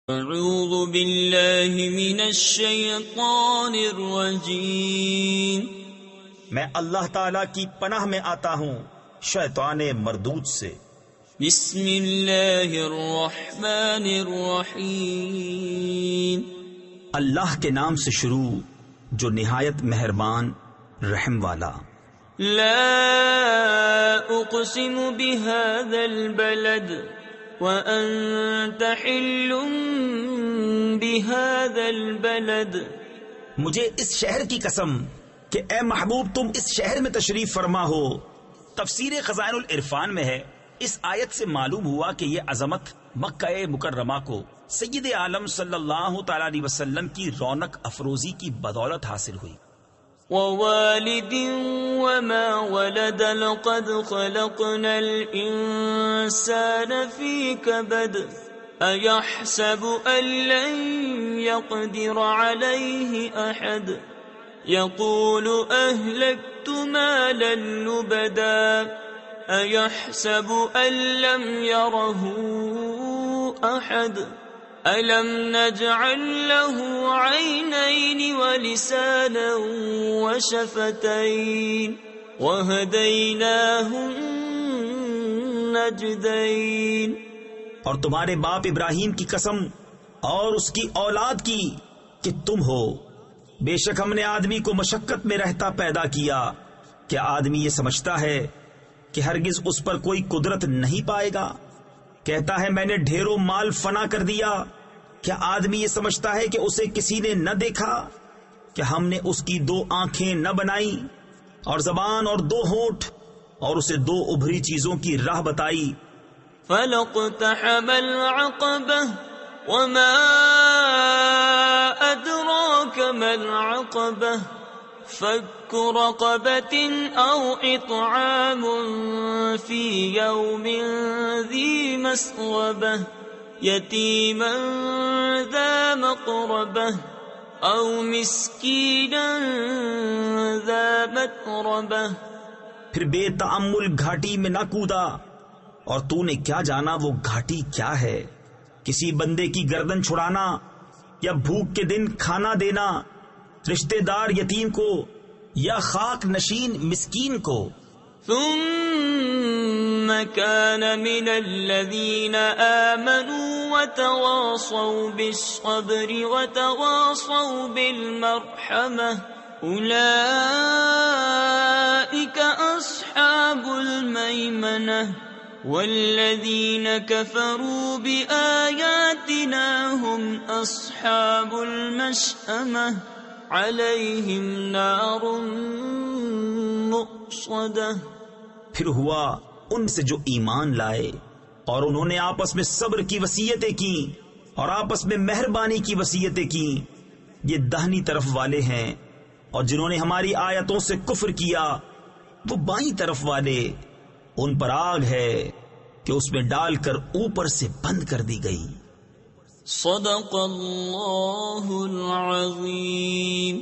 اعوذ باللہ من الشیطان الرجیم، میں اللہ تعالی کی پناہ میں آتا ہوں شیطان مردود سے۔ بسم اللہ الرحمن الرحیم، اللہ کے نام سے شروع جو نہایت مہربان رحم والا۔ لا اقسم بهذا البلد وانت حل بهذا البلد، مجھے اس شہر کی قسم کہ اے محبوب تم اس شہر میں تشریف فرما ہو۔ تفسیر خزائن العرفان میں ہے، اس آیت سے معلوم ہوا کہ یہ عظمت مکہ مکرمہ کو سید عالم صلی اللہ تعالی علیہ وسلم کی رونق افروزی کی بدولت حاصل ہوئی۔ ووالد وما ولد لقد خلقنا الإنسان في كبد أيحسب أن لن يقدر عليه أحد يقول أهلكت مالا لبدا أيحسب أن لم يره أحد أَلَمْ نَجْعَلْ لَهُ عَيْنَيْنِ وَلِسَانًا وَشَفَتَيْنِ وَهَدَيْنَاهُ النَّجْدَيْنِ۔ اور تمہارے باپ ابراہیم کی قسم اور اس کی اولاد کی کہ تم ہو، بے شک ہم نے آدمی کو مشقت میں رہتا پیدا کیا۔ کیا آدمی یہ سمجھتا ہے کہ ہرگز اس پر کوئی قدرت نہیں پائے گا؟ کہتا ہے میں نے ڈھیروں مال فنا کر دیا۔ کیا آدمی یہ سمجھتا ہے کہ اسے کسی نے نہ دیکھا؟ کہ ہم نے اس کی 2 آنکھیں نہ بنائی اور زبان اور 2 ہونٹ اور اسے 2 ابھری چیزوں کی راہ بتائی؟ فَلَقْتَحَمَ الْعَقَبَةَ وَمَا أَدْرَاكَ مَا الْعَقَبَةُ فَكُّ رَقَبَةٍ أَوْ إِطْعَامٌ فِي يَوْمٍ ذِي مَسْغَبَةٍ يَتِيمًا ذَا مَقْرَبَةٍ أَوْ مِسْكِينًا ذَا مَتْرَبَةٍ۔ پھر بے تأمل گھاٹی میں نہ کودا، اور تو نے کیا جانا وہ گھاٹی کیا ہے؟ کسی بندے کی گردن چھڑانا یا بھوک کے دن کھانا دینا، رشتہ دار یتیم کو یا خاک نشین مسکین کو۔ ثم كان من الذين آمنوا وتواصوا بالصبر وتواصوا بالمرحمة أولئك أصحاب الميمنة والذين كفروا بآياتنا هم أصحاب المشأمة علیہم نار مؤصدہ۔ پھر ہوا ان سے جو ایمان لائے اور انہوں نے آپس میں صبر کی وصیتیں کی اور آپس میں مہربانی کی وصیتیں کی، یہ دہنی طرف والے ہیں، اور جنہوں نے ہماری آیتوں سے کفر کیا وہ بائیں طرف والے، ان پر آگ ہے کہ اس میں ڈال کر اوپر سے بند کر دی گئی۔ صدق اللہ العظیم۔